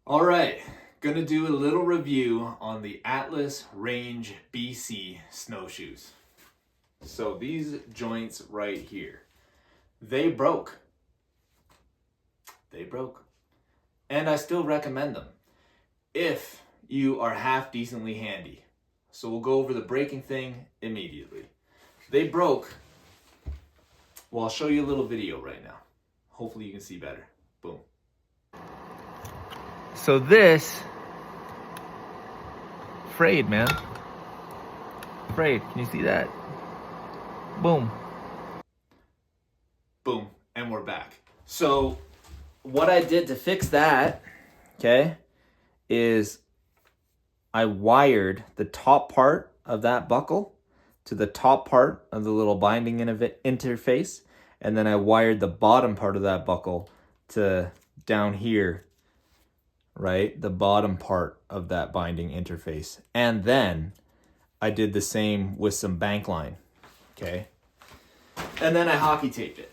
All right, gonna do a little review on the Atlas Range BC Snowshoes. So these joints right here, they broke. They broke. And I still recommend them if you are half decently handy. So we'll go over the breaking thing immediately. They broke. Well, I'll show you a little video right now. Hopefully you can see better. Boom. So this frayed, man. Frayed. Can you see that? Boom. Boom. And we're back. So what I did to fix that, okay, is I wired the top part of that buckle to the top part of the little binding interface, and then I wired the bottom part of that buckle to down here, right? The bottom part of that binding interface. And then I did the same with some bank line, okay? And then I hockey taped it,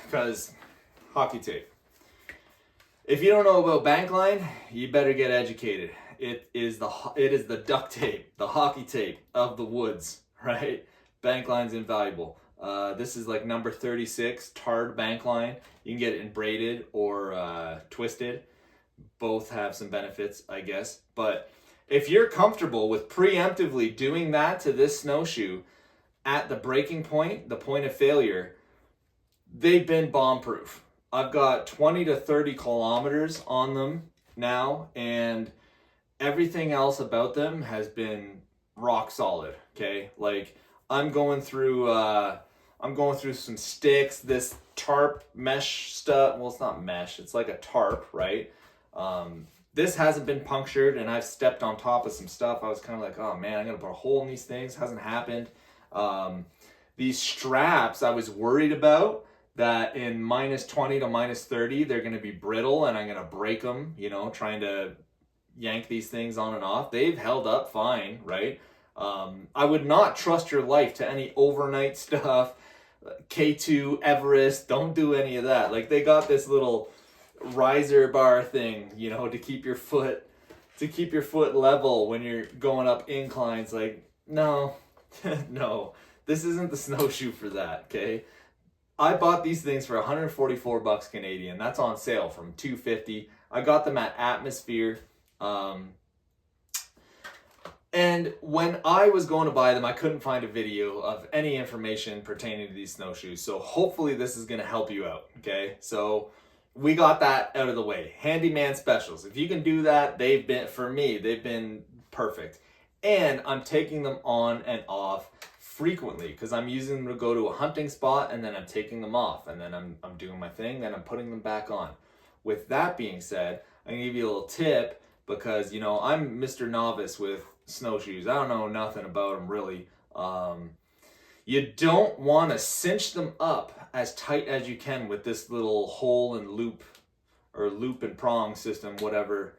because hockey tape. If you don't know about bank line, you better get educated. It is the duct tape, the hockey tape of the woods, right? Bank line's invaluable. This is like number 36 tarred bank line. You can get it in braided or twisted. Both have some benefits, I guess. But if you're comfortable with preemptively doing that to this snowshoe at the breaking point, the point of failure, they've been bomb-proof. I've got 20 to 30 kilometers on them now, and everything else about them has been rock solid, okay? Like, I'm going through some sticks, this tarp mesh stuff. Well, it's not mesh, it's like a tarp, right? This hasn't been punctured, and I've stepped on top of some stuff. I was kind of like, oh man, I'm gonna put a hole in these things. Hasn't happened. These straps, I was worried about that in minus 20 to minus 30, they're gonna be brittle and I'm gonna break them, trying to yank these things on and off. They've held up fine, right? I would not trust your life to any overnight stuff. K2, Everest, don't do any of that. Like, they got this little riser bar thing, to keep your foot level when you're going up inclines. Like, no, no, this isn't the snowshoe for that, okay? I bought these things for 144 bucks Canadian. That's on sale from 250. I got them at Atmosphere. And when I was going to buy them, I couldn't find a video of any information pertaining to these snowshoes. So hopefully this is going to help you out, okay? So we got that out of the way. Handyman specials. If you can do that, they've been perfect. And I'm taking them on and off frequently because I'm using them to go to a hunting spot, and then I'm taking them off, and then I'm doing my thing, then I'm putting them back on. With that being said, I'm going to give you a little tip because, I'm Mr. Novice with snowshoes. I don't know nothing about them really. You don't want to cinch them up as tight as you can with this little hole and loop, or loop and prong system, whatever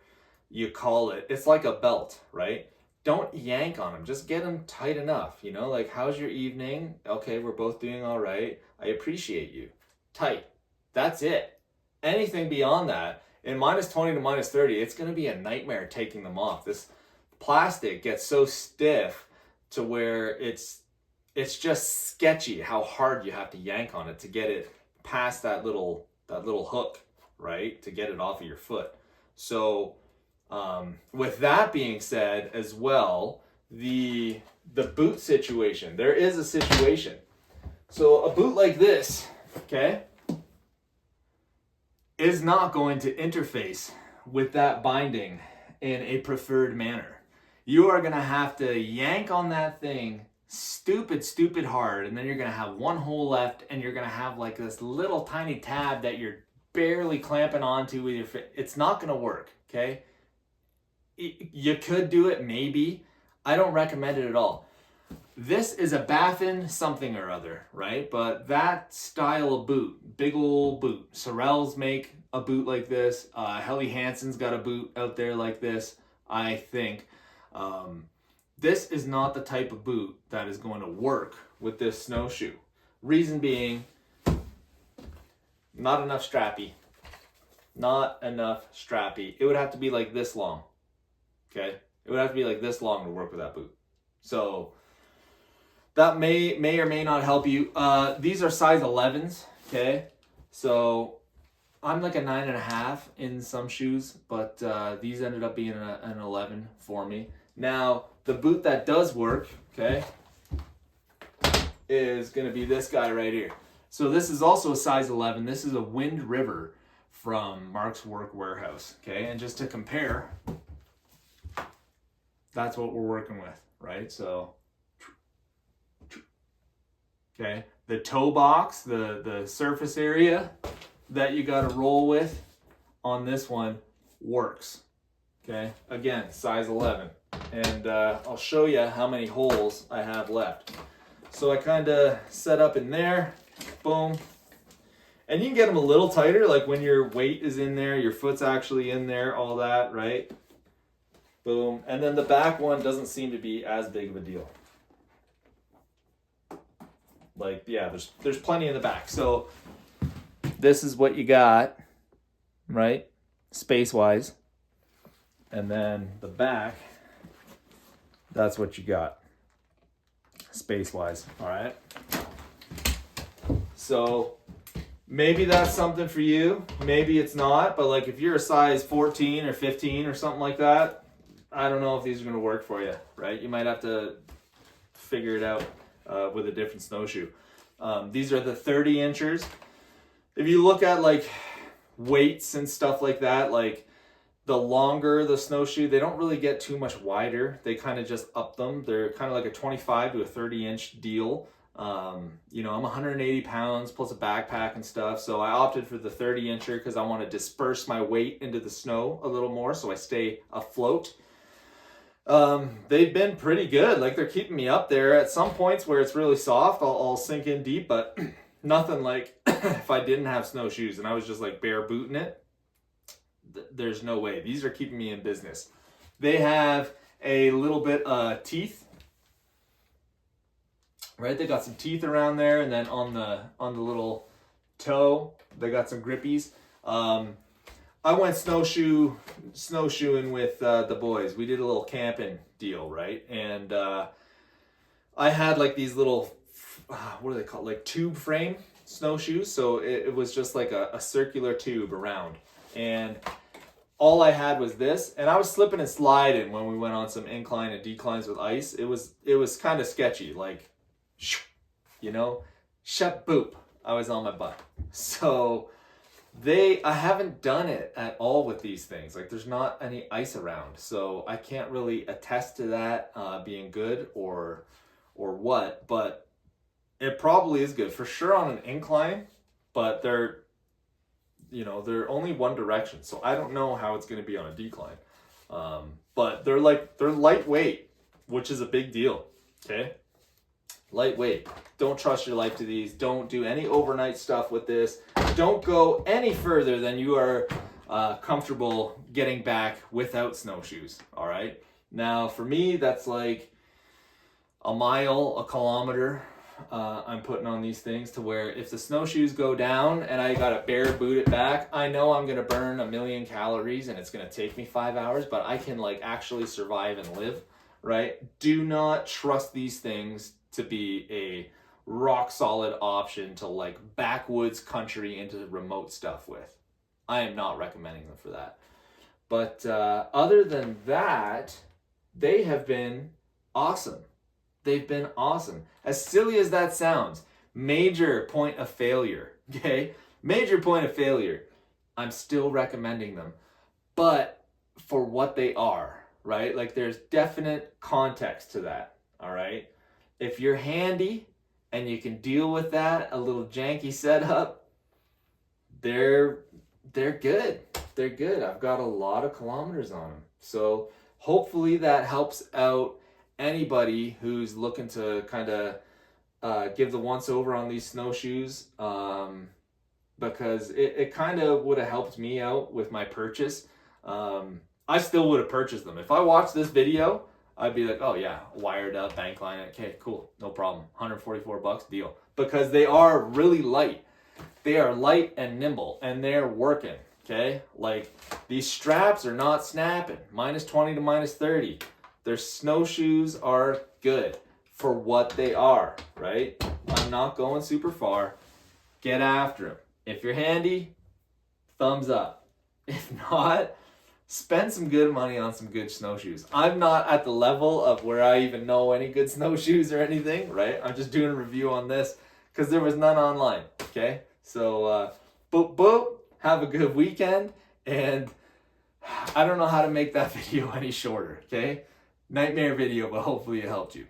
you call it. It's like a belt, right? Don't yank on them. Just get them tight enough, like, how's your evening? Okay, we're both doing all right. I appreciate you. Tight. That's it. Anything beyond that, in minus 20 to minus 30, it's going to be a nightmare taking them off. This plastic gets so stiff to where it's just sketchy how hard you have to yank on it to get it past that little hook, right? To get it off of your foot. So with that being said as well, the boot situation, there is a situation. So a boot like this, okay, is not going to interface with that binding in a preferred manner. You are going to have to yank on that thing stupid hard, and then you're going to have one hole left, and you're going to have like this little tiny tab that you're barely clamping onto with your foot. It's not going to work, okay? You could do it, maybe. I don't recommend it at all. This is a Baffin something or other, right? But that style of boot, big old boot. Sorels make a boot like this. Helly Hansen's got a boot out there like this, I think. This is not the type of boot that is going to work with this snowshoe. Reason being, not enough strappy. Not enough strappy. It would have to be like this long. Okay? It would have to be like this long to work with that boot. So that may or may not help you. These are size 11s. Okay? So I'm like a 9.5 in some shoes, but these ended up being an 11 for me. Now, the boot that does work, okay, is going to be this guy right here. So this is also a size 11. This is a Wind River from Mark's Work Warehouse, okay? And just to compare, that's what we're working with, right? So, okay, the toe box, the surface area that you got to roll with on this one works, okay? Again, size 11. And I'll show you how many holes I have left. So I kind of set up in there, boom. And you can get them a little tighter, like when your weight is in there, your foot's actually in there, all that, right? Boom. And then the back one doesn't seem to be as big of a deal. Like, yeah, there's plenty in the back. So this is what you got, right? Space-wise. And then the back, that's what you got. Space-wise, all right? So maybe that's something for you. Maybe it's not, but like if you're a size 14 or 15 or something like that, I don't know if these are going to work for you, right? You might have to figure it out with a different snowshoe. These are the 30 inchers. If you look at like weights and stuff like that, like the longer the snowshoe, they don't really get too much wider. They kind of just up them. They're kind of like a 25 to a 30 inch deal. You know, I'm 180 pounds plus a backpack and stuff. So I opted for the 30 incher because I want to disperse my weight into the snow a little more so I stay afloat. They've been pretty good. Like they're keeping me up there. At some points where it's really soft, I'll sink in deep, but nothing like if I didn't have snowshoes and I was just like bare booting it. There's no way. These are keeping me in business. They have a little bit teeth, right? They got some teeth around there, and then on the little toe, they got some grippies. I went snowshoeing with the boys. We did a little camping deal, right? And I had like these little, what are they called? Like tube frame snowshoes. So it was just like a circular tube around. And all I had was this, and I was slipping and sliding when we went on some incline and declines with ice. It was kind of sketchy, like, you know, shut boop. I was on my butt. So I haven't done it at all with these things. Like there's not any ice around, so I can't really attest to that being good or what. But it probably is good for sure on an incline. But they're only one direction, so I don't know how it's going to be on a decline. But they're lightweight, which is a big deal. Okay, lightweight. Don't trust your life to these. Don't do any overnight stuff with this. Don't go any further than you are comfortable getting back without snowshoes. All right. Now, for me, that's like a mile, a kilometer. I'm putting on these things to where if the snowshoes go down and I gotta bare boot it back, I know I'm gonna burn 1,000,000 calories and it's gonna take me 5 hours, but I can like actually survive and live, right? Do not trust these things to be a rock solid option to like backwoods country into remote stuff with. I am not recommending them for that. But other than that, they have been awesome. They've been awesome. As silly as that sounds, major point of failure, okay? Major point of failure. I'm still recommending them. But for what they are, right? Like there's definite context to that, all right? If you're handy and you can deal with that, a little janky setup, they're good. They're good. I've got a lot of kilometers on them. So hopefully that helps out anybody who's looking to kind of give the once over on these snowshoes, because it kind of would have helped me out with my purchase. I still would have purchased them. If I watched this video, I'd be like, oh yeah, wired up, bank line, okay, cool, no problem. $144 deal. Because they are really light. They are light and nimble and they're working, okay? Like, these straps are not snapping. -20 to -30. Their snowshoes are good for what they are, right? I'm not going super far. Get after them. If you're handy, thumbs up. If not, spend some good money on some good snowshoes. I'm not at the level of where I even know any good snowshoes or anything, right? I'm just doing a review on this because there was none online, okay? So, boop, boop. Have a good weekend. And I don't know how to make that video any shorter, okay? Nightmare video, but hopefully it helped you.